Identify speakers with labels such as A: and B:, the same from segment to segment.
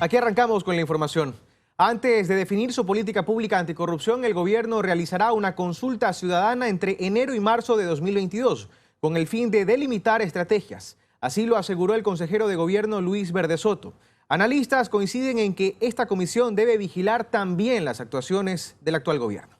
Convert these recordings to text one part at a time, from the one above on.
A: Aquí arrancamos con la información. Antes de definir su política pública anticorrupción, el gobierno realizará una consulta ciudadana entre enero y marzo de 2022, con el fin de delimitar estrategias. Así lo aseguró el consejero de gobierno Luis Verde Soto. Analistas coinciden en que esta comisión debe vigilar también las actuaciones del actual gobierno.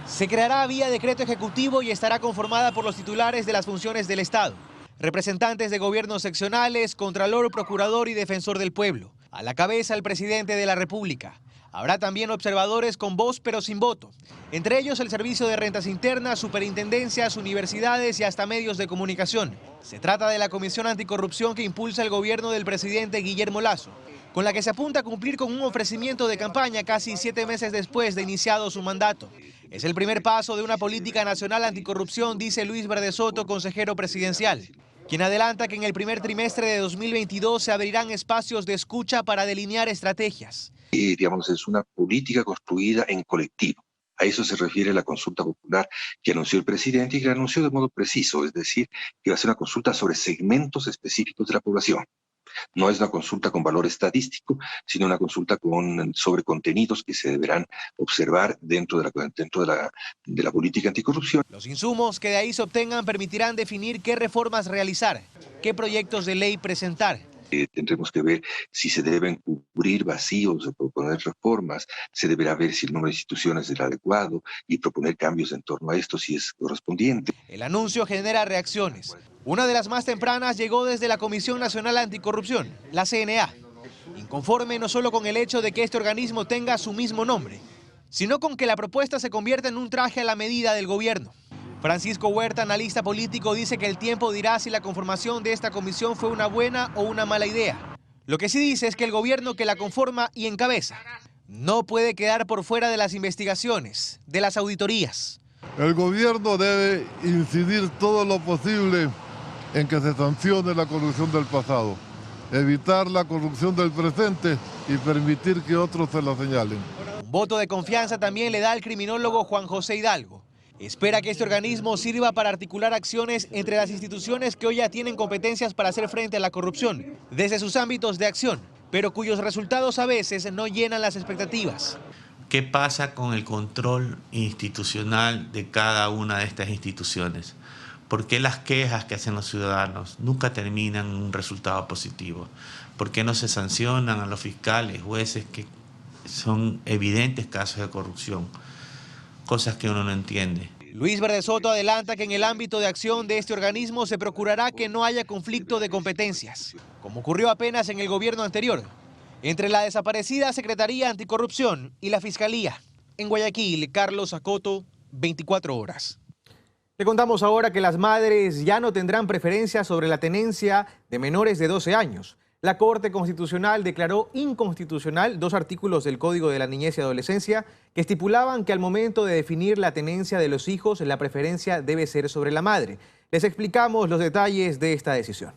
B: Se creará vía decreto ejecutivo y estará conformada por los titulares de las funciones del Estado, representantes de gobiernos seccionales, contralor, procurador y defensor del pueblo. A la cabeza el presidente de la República. Habrá también observadores con voz pero sin voto, entre ellos el Servicio de Rentas Internas, superintendencias, universidades y hasta medios de comunicación. Se trata de la Comisión Anticorrupción que impulsa el gobierno del presidente Guillermo Lasso, con la que se apunta a cumplir con un ofrecimiento de campaña casi 7 meses después de iniciado su mandato. Es el primer paso de una política nacional anticorrupción, dice Luis Verde Soto, consejero presidencial, quien adelanta que en el primer trimestre de 2022 se abrirán espacios de escucha para delinear estrategias.
C: Es una política construida en colectivo. A eso se refiere la consulta popular que anunció el presidente y que la anunció de modo preciso, es decir, que va a ser una consulta sobre segmentos específicos de la población. No es una consulta con valor estadístico, sino una consulta sobre contenidos que se deberán observar dentro de la política anticorrupción.
B: Los insumos que de ahí se obtengan permitirán definir qué reformas realizar, qué proyectos de ley presentar.
C: Tendremos que ver si se deben cubrir vacíos o proponer reformas, se deberá ver si el número de instituciones es el adecuado y proponer cambios en torno a esto si es correspondiente.
B: El anuncio genera reacciones. Una de las más tempranas llegó desde la Comisión Nacional Anticorrupción, la CNA, inconforme no solo con el hecho de que este organismo tenga su mismo nombre, sino con que la propuesta se convierta en un traje a la medida del gobierno. Francisco Huerta, analista político, dice que el tiempo dirá si la conformación de esta comisión fue una buena o una mala idea. Lo que sí dice es que el gobierno que la conforma y encabeza no puede quedar por fuera de las investigaciones, de las auditorías.
D: El gobierno debe incidir todo lo posible en que se sancione la corrupción del pasado, evitar la corrupción del presente y permitir que otros se la señalen.
B: Un voto de confianza también le da al criminólogo Juan José Hidalgo. Espera que este organismo sirva para articular acciones entre las instituciones que hoy ya tienen competencias para hacer frente a la corrupción, desde sus ámbitos de acción, pero cuyos resultados a veces no llenan las expectativas.
E: ¿Qué pasa con el control institucional de cada una de estas instituciones? ¿Por qué las quejas que hacen los ciudadanos nunca terminan en un resultado positivo? ¿Por qué no se sancionan a los fiscales, jueces que son evidentes casos de corrupción? Cosas que uno no entiende.
B: Luis Verde Soto adelanta que en el ámbito de acción de este organismo se procurará que no haya conflicto de competencias, como ocurrió apenas en el gobierno anterior, entre la desaparecida Secretaría Anticorrupción y la Fiscalía. En Guayaquil, Carlos Acoto, 24 horas.
A: Le contamos ahora que las madres ya no tendrán preferencia sobre la tenencia de menores de 12 años. La Corte Constitucional declaró inconstitucional 2 artículos del Código de la Niñez y Adolescencia que estipulaban que al momento de definir la tenencia de los hijos, la preferencia debe ser sobre la madre. Les explicamos los detalles de esta decisión.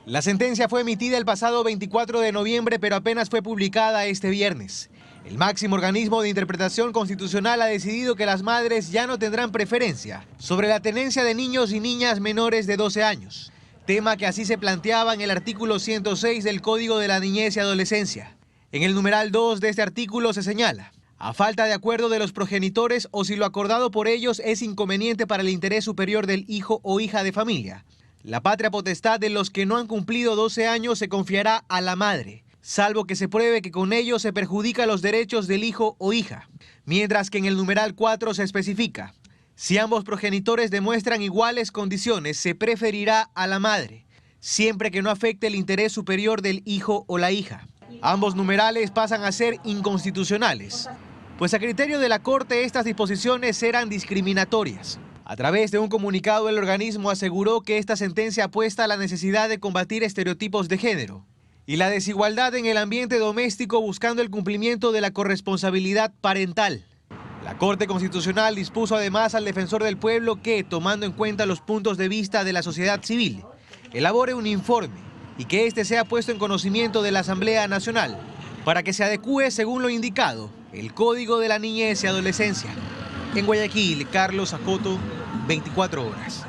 B: La sentencia fue emitida el pasado 24 de noviembre, pero apenas fue publicada este viernes. El máximo organismo de interpretación constitucional ha decidido que las madres ya no tendrán preferencia sobre la tenencia de niños y niñas menores de 12 años. Tema que así se planteaba en el artículo 106 del Código de la Niñez y Adolescencia. En el numeral 2 de este artículo se señala: a falta de acuerdo de los progenitores o si lo acordado por ellos es inconveniente para el interés superior del hijo o hija de familia, la patria potestad de los que no han cumplido 12 años se confiará a la madre, salvo que se pruebe que con ello se perjudica los derechos del hijo o hija. Mientras que en el numeral 4 se especifica: si ambos progenitores demuestran iguales condiciones, se preferirá a la madre, siempre que no afecte el interés superior del hijo o la hija. Ambos numerales pasan a ser inconstitucionales, pues a criterio de la Corte estas disposiciones eran discriminatorias. A través de un comunicado, el organismo aseguró que esta sentencia apuesta a la necesidad de combatir estereotipos de género y la desigualdad en el ambiente doméstico, buscando el cumplimiento de la corresponsabilidad parental. La Corte Constitucional dispuso además al defensor del pueblo que, tomando en cuenta los puntos de vista de la sociedad civil, elabore un informe y que éste sea puesto en conocimiento de la Asamblea Nacional para que se adecúe, según lo indicado, el Código de la Niñez y Adolescencia. En Guayaquil, Carlos Acoto, 24 horas.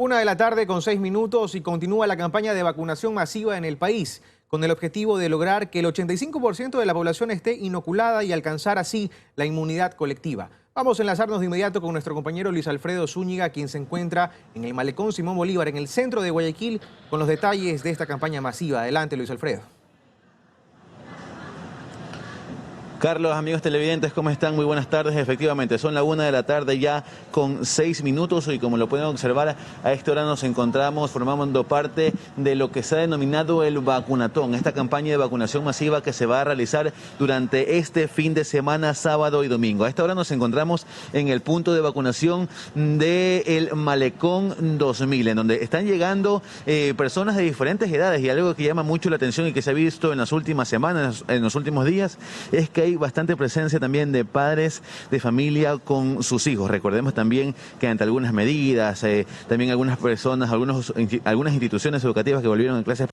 A: 1:06 y continúa la campaña de vacunación masiva en el país, con el objetivo de lograr que el 85% de la población esté inoculada y alcanzar así la inmunidad colectiva. Vamos a enlazarnos de inmediato con nuestro compañero Luis Alfredo Zúñiga, quien se encuentra en el Malecón Simón Bolívar, en el centro de Guayaquil, con los detalles de esta campaña masiva. Adelante, Luis Alfredo.
F: Carlos, amigos televidentes, ¿cómo están? Muy buenas tardes. Efectivamente, son la 1 de la tarde ya con 6 minutos y como lo pueden observar, a esta hora nos encontramos formando parte de lo que se ha denominado el vacunatón, esta campaña de vacunación masiva que se va a realizar durante este fin de semana, sábado y domingo. A esta hora nos encontramos en el punto de vacunación del Malecón 2000, en donde están llegando personas de diferentes edades, y algo que llama mucho la atención y que se ha visto en las últimas semanas, en los últimos días, es que hay bastante presencia también de padres de familia con sus hijos. Recordemos también que ante algunas medidas, también algunas personas, algunas instituciones educativas que volvieron a clases.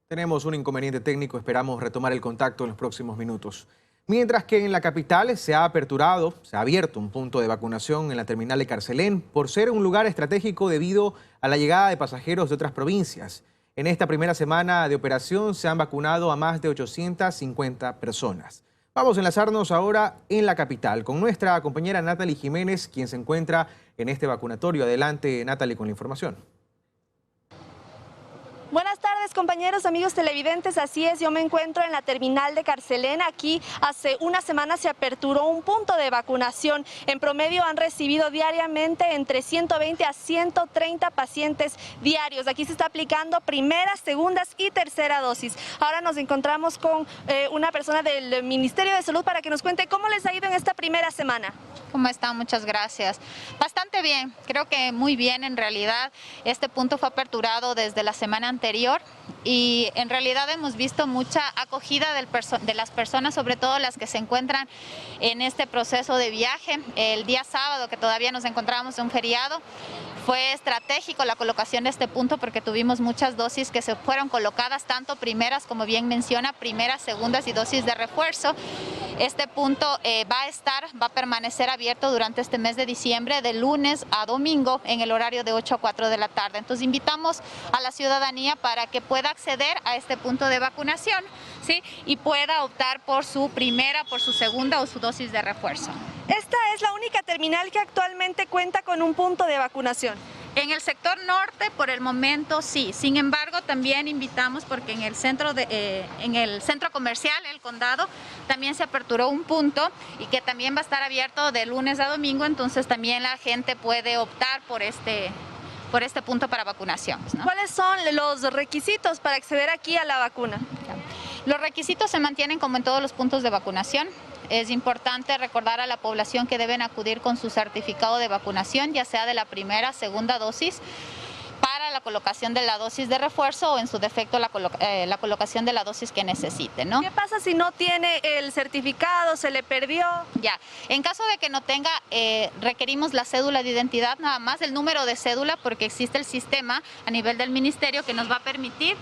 A: Tenemos un inconveniente técnico, esperamos retomar el contacto en los próximos minutos. Mientras que en la capital se ha abierto un punto de vacunación en la terminal de Carcelén por ser un lugar estratégico debido a la llegada de pasajeros de otras provincias. En esta primera semana de operación se han vacunado a más de 850 personas. Vamos a enlazarnos ahora en la capital con nuestra compañera Natalie Jiménez, quien se encuentra en este vacunatorio. Adelante, Natalie, con la información.
G: Buenas tardes, compañeros, amigos televidentes. Así es, yo me encuentro en la terminal de Carcelén. Aquí hace una semana se aperturó un punto de vacunación. En promedio han recibido diariamente entre 120 a 130 pacientes diarios. Aquí se está aplicando primeras, segundas y tercera dosis. Ahora nos encontramos con una persona del Ministerio de Salud para que nos cuente cómo les ha ido en esta primera semana.
H: ¿Cómo están? Muchas gracias. Bastante bien, creo que muy bien en realidad. Este punto fue aperturado desde la semana anterior y en realidad hemos visto mucha acogida de las personas, sobre todo las que se encuentran en este proceso de viaje. El día sábado, que todavía nos encontrábamos en un feriado, fue estratégico la colocación de este punto porque tuvimos muchas dosis que se fueron colocadas, tanto primeras, como bien menciona, primeras, segundas y dosis de refuerzo. Este punto va a permanecer abierto durante este mes de diciembre, de lunes a domingo, en el horario de 8 a 4 de la tarde. Entonces invitamos a la ciudadanía para que pueda acceder a este punto de vacunación, ¿sí? Y pueda optar por su primera, por su segunda o su dosis de refuerzo.
G: Esta es la única terminal que actualmente cuenta con un punto de vacunación.
H: En el sector norte, por el momento, sí. Sin embargo, también invitamos, porque en el centro comercial, el Condado, también se aperturó un punto y que también va a estar abierto de lunes a domingo, entonces también la gente puede optar por este punto para vacunación, ¿no?
G: ¿Cuáles son los requisitos para acceder aquí a la vacuna?
H: Los requisitos se mantienen como en todos los puntos de vacunación. Es importante recordar a la población que deben acudir con su certificado de vacunación, ya sea de la primera, segunda dosis, para la colocación de la dosis de refuerzo o en su defecto la colocación de la dosis que necesite, ¿no?
G: ¿Qué pasa si no tiene el certificado, se le perdió?
H: Ya, en caso de que no tenga, requerimos la cédula de identidad nada más, el número de cédula, porque existe el sistema a nivel del ministerio que nos va a permitir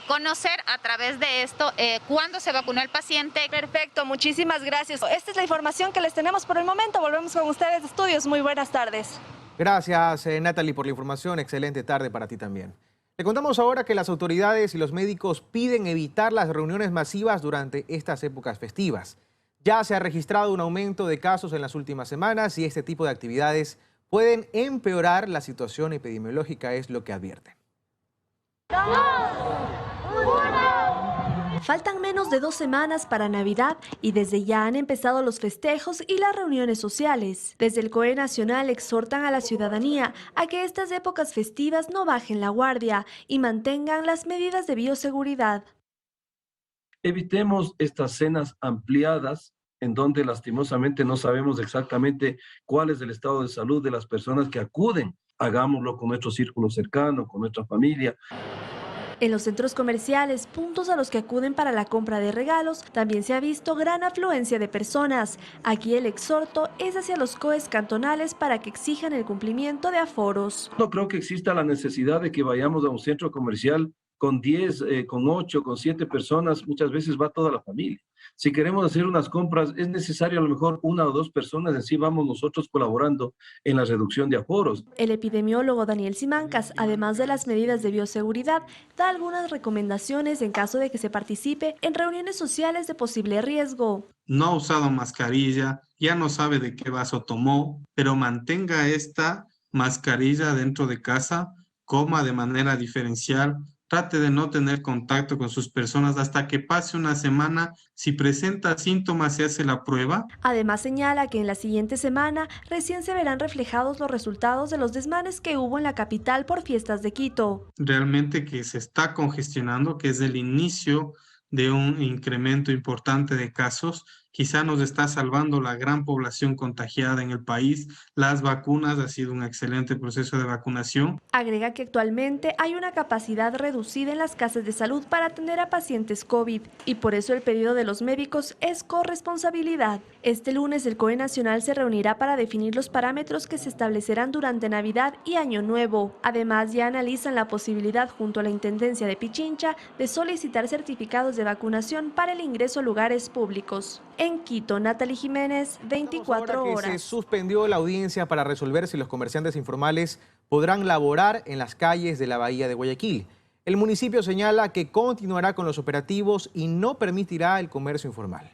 H: conocer a través de esto cuándo se vacunó el paciente.
G: Perfecto, muchísimas gracias. Esta es la información que les tenemos por el momento. Volvemos con ustedes de estudios. Muy buenas tardes.
A: Gracias, Natalie, por la información. Excelente tarde para ti también. Le contamos ahora que las autoridades y los médicos piden evitar las reuniones masivas durante estas épocas festivas. Ya se ha registrado un aumento de casos en las últimas semanas y este tipo de actividades pueden empeorar la situación epidemiológica, es lo que advierten.
I: Faltan menos de 2 semanas para Navidad y desde ya han empezado los festejos y las reuniones sociales. Desde el COE Nacional exhortan a la ciudadanía a que estas épocas festivas no bajen la guardia y mantengan las medidas de bioseguridad.
J: Evitemos estas cenas ampliadas en donde lastimosamente no sabemos exactamente cuál es el estado de salud de las personas que acuden. Hagámoslo con nuestro círculo cercano, con nuestra familia.
I: En los centros comerciales, puntos a los que acuden para la compra de regalos, también se ha visto gran afluencia de personas. Aquí el exhorto es hacia los COEs cantonales para que exijan el cumplimiento de aforos.
J: No creo que exista la necesidad de que vayamos a un centro comercial con 10, con 8, con 7 personas, muchas veces va toda la familia. Si queremos hacer unas compras, es necesario a lo mejor 1 o 2 personas, así vamos nosotros colaborando en la reducción de aforos.
I: El epidemiólogo Daniel Simancas, además de las medidas de bioseguridad, da algunas recomendaciones en caso de que se participe en reuniones sociales de posible riesgo.
K: No ha usado mascarilla, ya no sabe de qué vaso tomó, pero mantenga esta mascarilla dentro de casa, coma de manera diferencial, trate de no tener contacto con sus personas hasta que pase una semana. Si presenta síntomas, se hace la prueba.
I: Además señala que en la siguiente semana recién se verán reflejados los resultados de los desmanes que hubo en la capital por fiestas de Quito.
K: Realmente que se está congestionando, que es el inicio de un incremento importante de casos. Quizá nos está salvando la gran población contagiada en el país. Las vacunas, ha sido un excelente proceso de vacunación.
I: Agrega que actualmente hay una capacidad reducida en las casas de salud para atender a pacientes COVID y por eso el pedido de los médicos es corresponsabilidad. Este lunes el COE Nacional se reunirá para definir los parámetros que se establecerán durante Navidad y Año Nuevo. Además, ya analizan la posibilidad junto a la Intendencia de Pichincha de solicitar certificados de vacunación para el ingreso a lugares públicos. En Quito, Natalie Jiménez, 24 horas.
A: Se suspendió la audiencia para resolver si los comerciantes informales podrán laborar en las calles de la bahía de Guayaquil. El municipio señala que continuará con los operativos y no permitirá el comercio informal.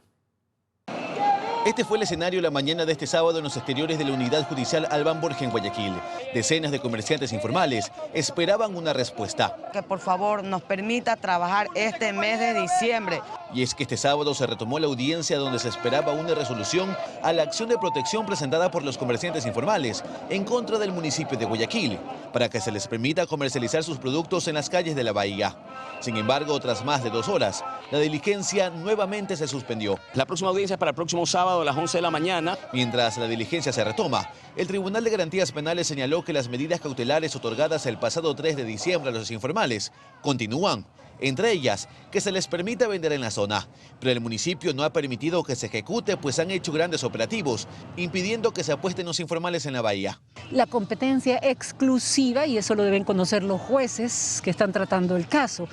F: Este fue el escenario la mañana de este sábado en los exteriores de la Unidad Judicial Albán Borja en Guayaquil. Decenas de comerciantes informales esperaban una respuesta.
L: Que por favor nos permita trabajar este mes de diciembre.
F: Y es que este sábado se retomó la audiencia donde se esperaba una resolución a la acción de protección presentada por los comerciantes informales en contra del municipio de Guayaquil, para que se les permita comercializar sus productos en las calles de la bahía. Sin embargo, tras más de 2 horas, la diligencia nuevamente se suspendió.
M: La próxima audiencia es para el próximo sábado a las 11 de la mañana.
F: Mientras la diligencia se retoma, el Tribunal de Garantías Penales señaló que las medidas cautelares otorgadas el pasado 3 de diciembre a los informales continúan. Entre ellas, que se les permita vender en la zona. Pero el municipio no ha permitido que se ejecute, pues han hecho grandes operativos, impidiendo que se apuesten los informales en la bahía.
N: La competencia exclusiva, y eso lo deben conocer los jueces que están tratando el caso,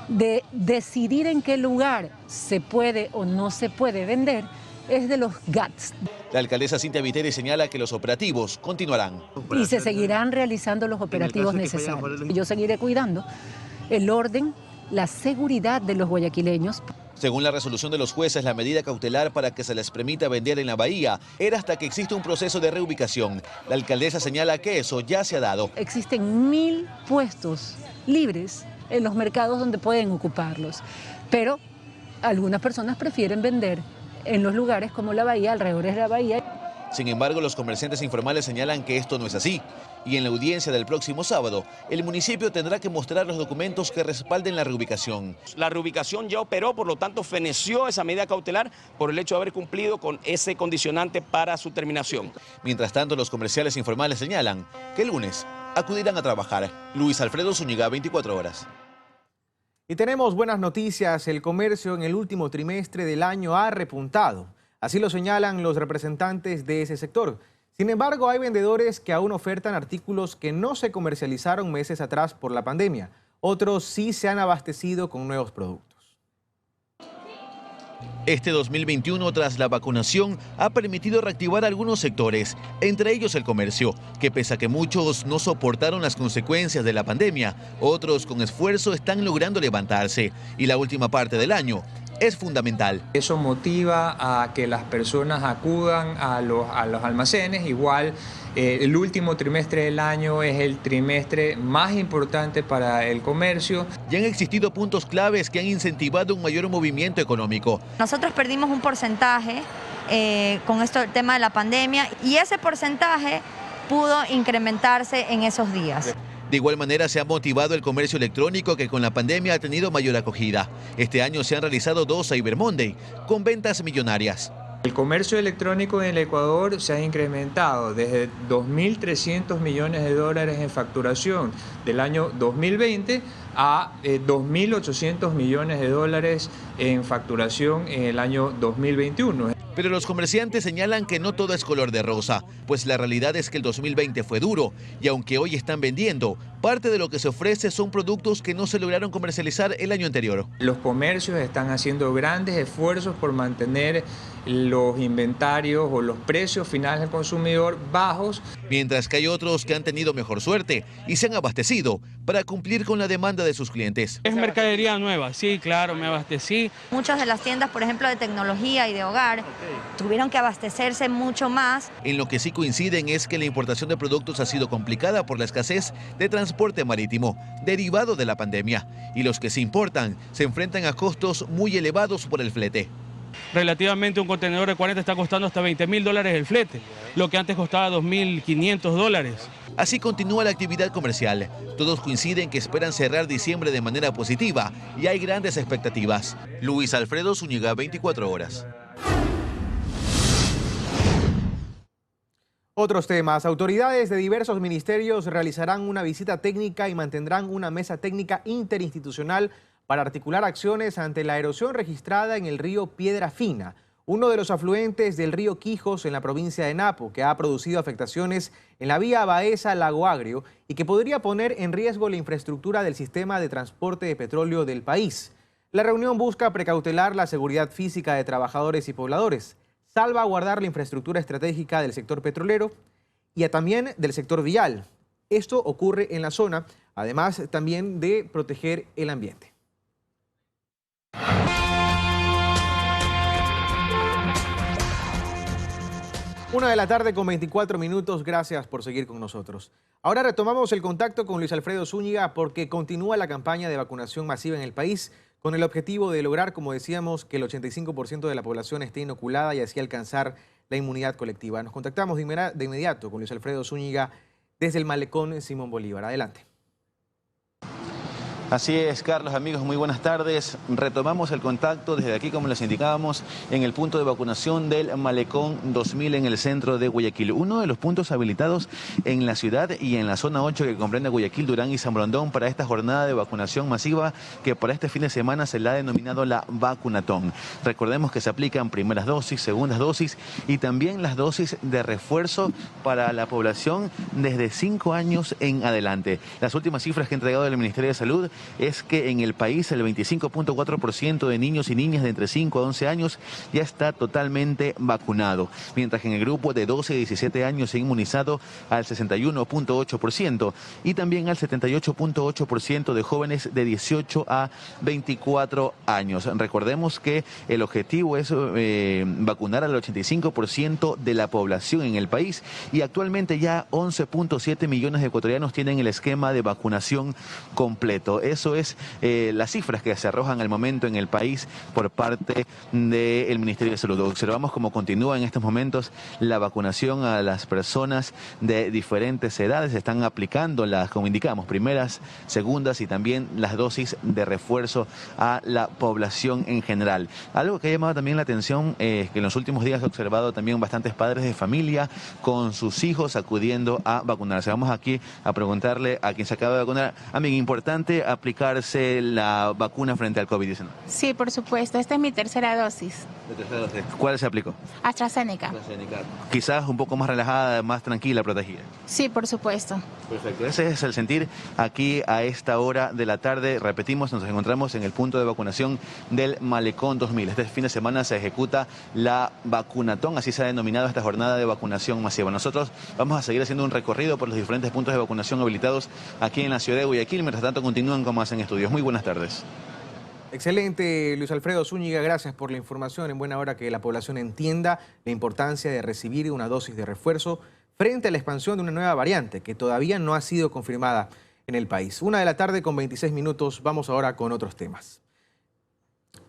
N: de decidir en qué lugar se puede o no se puede vender, es de los GATS.
F: La alcaldesa Cintia Viteri señala que los operativos continuarán.
N: Y se seguirán realizando los operativos necesarios. Yo seguiré cuidando el orden, la seguridad de los guayaquileños.
F: Según la resolución de los jueces, la medida cautelar para que se les permita vender en la bahía era hasta que exista un proceso de reubicación. La alcaldesa señala que eso ya se ha dado.
N: Existen 1000 puestos libres en los mercados donde pueden ocuparlos, pero algunas personas prefieren vender en los lugares como la bahía, alrededor de la bahía.
F: Sin embargo, los comerciantes informales señalan que esto no es así. Y en la audiencia del próximo sábado, el municipio tendrá que mostrar los documentos que respalden la reubicación.
M: La reubicación ya operó, por lo tanto feneció esa medida cautelar por el hecho de haber cumplido con ese condicionante para su terminación.
F: Mientras tanto, los comerciales informales señalan que el lunes acudirán a trabajar. Luis Alfredo Zúñiga, 24 horas.
A: Y tenemos buenas noticias. El comercio en el último trimestre del año ha repuntado. Así lo señalan los representantes de ese sector. Sin embargo, hay vendedores que aún ofertan artículos que no se comercializaron meses atrás por la pandemia. Otros sí se han abastecido con nuevos productos.
F: Este 2021, tras la vacunación, ha permitido reactivar algunos sectores, entre ellos el comercio, que pese a que muchos no soportaron las consecuencias de la pandemia, otros con esfuerzo están logrando levantarse. Y la última parte del año es fundamental.
O: Eso motiva a que las personas acudan a los almacenes. Igual el último trimestre del año es el trimestre más importante para el comercio.
F: Ya han existido puntos claves que han incentivado un mayor movimiento económico.
P: Nosotros perdimos un porcentaje con esto el tema de la pandemia y ese porcentaje pudo incrementarse en esos días.
F: De igual manera se ha motivado el comercio electrónico que con la pandemia ha tenido mayor acogida. Este año se han realizado 2 Cyber Monday con ventas millonarias.
O: El comercio electrónico en el Ecuador se ha incrementado desde 2.300 millones de dólares en facturación del año 2020 a 2.800 millones de dólares en facturación en el año 2021.
F: Pero los comerciantes señalan que no todo es color de rosa, pues la realidad es que el 2020 fue duro y aunque hoy están vendiendo, Parte de lo que se ofrece son productos que no se lograron comercializar el año anterior.
O: Los comercios están haciendo grandes esfuerzos por mantener los inventarios o los precios finales al consumidor bajos.
F: Mientras que hay otros que han tenido mejor suerte y se han abastecido para cumplir con la demanda de sus clientes.
Q: Es mercadería nueva, sí, claro, me abastecí.
P: Muchas de las tiendas, por ejemplo, de tecnología y de hogar, tuvieron que abastecerse mucho más.
F: En lo que sí coinciden es que la importación de productos ha sido complicada por la escasez de transporte marítimo, derivado de la pandemia. Y los que se importan se enfrentan a costos muy elevados por el flete.
Q: Relativamente un contenedor de 40 está costando hasta $20.000 el flete, lo que antes costaba $2.500.
F: Así continúa la actividad comercial. Todos coinciden que esperan cerrar diciembre de manera positiva y hay grandes expectativas. Luis Alfredo Zúñiga, 24 horas.
A: Otros temas. Autoridades de diversos ministerios realizarán una visita técnica y mantendrán una mesa técnica interinstitucional para articular acciones ante la erosión registrada en el río Piedra Fina, uno de los afluentes del río Quijos en la provincia de Napo, que ha producido afectaciones en la vía Baeza-Lago Agrio y que podría poner en riesgo la infraestructura del sistema de transporte de petróleo del país. La reunión busca precautelar la seguridad física de trabajadores y pobladores, salvaguardar la infraestructura estratégica del sector petrolero y también del sector vial. Esto ocurre en la zona, además también de proteger el ambiente. 1:24 p.m. Gracias por seguir con nosotros. Ahora retomamos el contacto con Luis Alfredo Zúñiga porque continúa la campaña de vacunación masiva en el país con el objetivo de lograr, como decíamos, que el 85% de la población esté inoculada y así alcanzar la inmunidad colectiva. Nos contactamos de inmediato con Luis Alfredo Zúñiga desde el Malecón Simón Bolívar. Adelante.
F: Así es, Carlos, amigos, muy buenas tardes. Retomamos el contacto desde aquí, como les indicábamos, en el punto de vacunación del Malecón 2000 en el centro de Guayaquil. Uno de los puntos habilitados en la ciudad y en la zona 8 que comprende Guayaquil, Durán y San Borondón para esta jornada de vacunación masiva que para este fin de semana se la ha denominado la vacunatón. Recordemos que se aplican primeras dosis, segundas dosis y también las dosis de refuerzo para la población desde 5 años en adelante. Las últimas cifras que ha entregado el Ministerio de Salud es que en el país el 25.4% de niños y niñas de entre 5 a 11 años ya está totalmente vacunado, mientras que en el grupo de 12 a 17 años se ha inmunizado al 61.8% y también al 78.8% de jóvenes de 18 a 24 años. Recordemos que el objetivo es vacunar al 85% de la población en el país y actualmente ya 11.7 millones de ecuatorianos tienen el esquema de vacunación completo. Eso es las cifras que se arrojan al momento en el país por parte del Ministerio de Salud. Observamos cómo continúa en estos momentos la vacunación a las personas de diferentes edades. Se están aplicando las, como indicamos, primeras, segundas y también las dosis de refuerzo a la población en general. Algo que ha llamado también la atención es que en los últimos días he observado también bastantes padres de familia con sus hijos acudiendo a vacunarse. Vamos aquí a preguntarle a quien se acaba de vacunar. Amigo, importante aplicarse la vacuna frente al COVID-19.
R: Sí, por supuesto. Esta es mi tercera dosis.
F: ¿Cuál se aplicó?
R: AstraZeneca.
F: Quizás un poco más relajada, más tranquila, protegida.
R: Sí, por supuesto.
F: Perfecto. Ese es el sentir aquí a esta hora de la tarde. Repetimos, nos encontramos en el punto de vacunación del Malecón 2000. Este fin de semana se ejecuta la vacunatón, así se ha denominado esta jornada de vacunación masiva. Nosotros vamos a seguir haciendo un recorrido por los diferentes puntos de vacunación habilitados aquí en la ciudad de Guayaquil. Mientras tanto, continúan como hacen estudios. Muy buenas tardes.
A: Excelente, Luis Alfredo Zúñiga, gracias por la información. En buena hora que la población entienda la importancia de recibir una dosis de refuerzo frente a la expansión de una nueva variante que todavía no ha sido confirmada en el país. 1:26 p.m, vamos ahora con otros temas.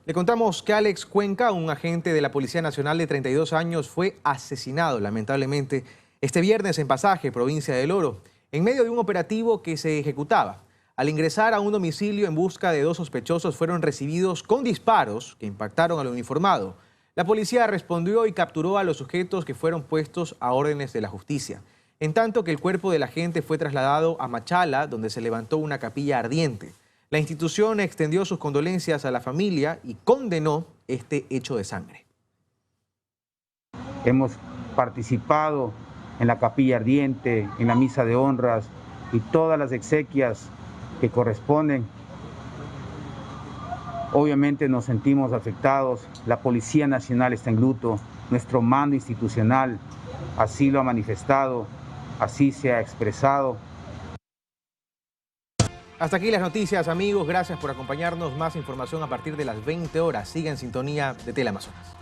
A: Le contamos que Alex Cuenca, un agente de la Policía Nacional de 32 años, fue asesinado lamentablemente este viernes en Pasaje, provincia del Oro, en medio de un operativo que se ejecutaba. Al ingresar a un domicilio en busca de 2 sospechosos, fueron recibidos con disparos que impactaron al uniformado. La policía respondió y capturó a los sujetos que fueron puestos a órdenes de la justicia, en tanto que el cuerpo del agente fue trasladado a Machala, donde se levantó una capilla ardiente. La institución extendió sus condolencias a la familia y condenó este hecho de sangre.
S: Hemos participado en la capilla ardiente, en la misa de honras y todas las exequias que corresponden. Obviamente nos sentimos afectados, la Policía Nacional está en luto, nuestro mando institucional así lo ha manifestado, así se ha expresado.
A: Hasta aquí las noticias, amigos. Gracias por acompañarnos. Más información a partir de las 20 horas. Siga en sintonía de Teleamazonas.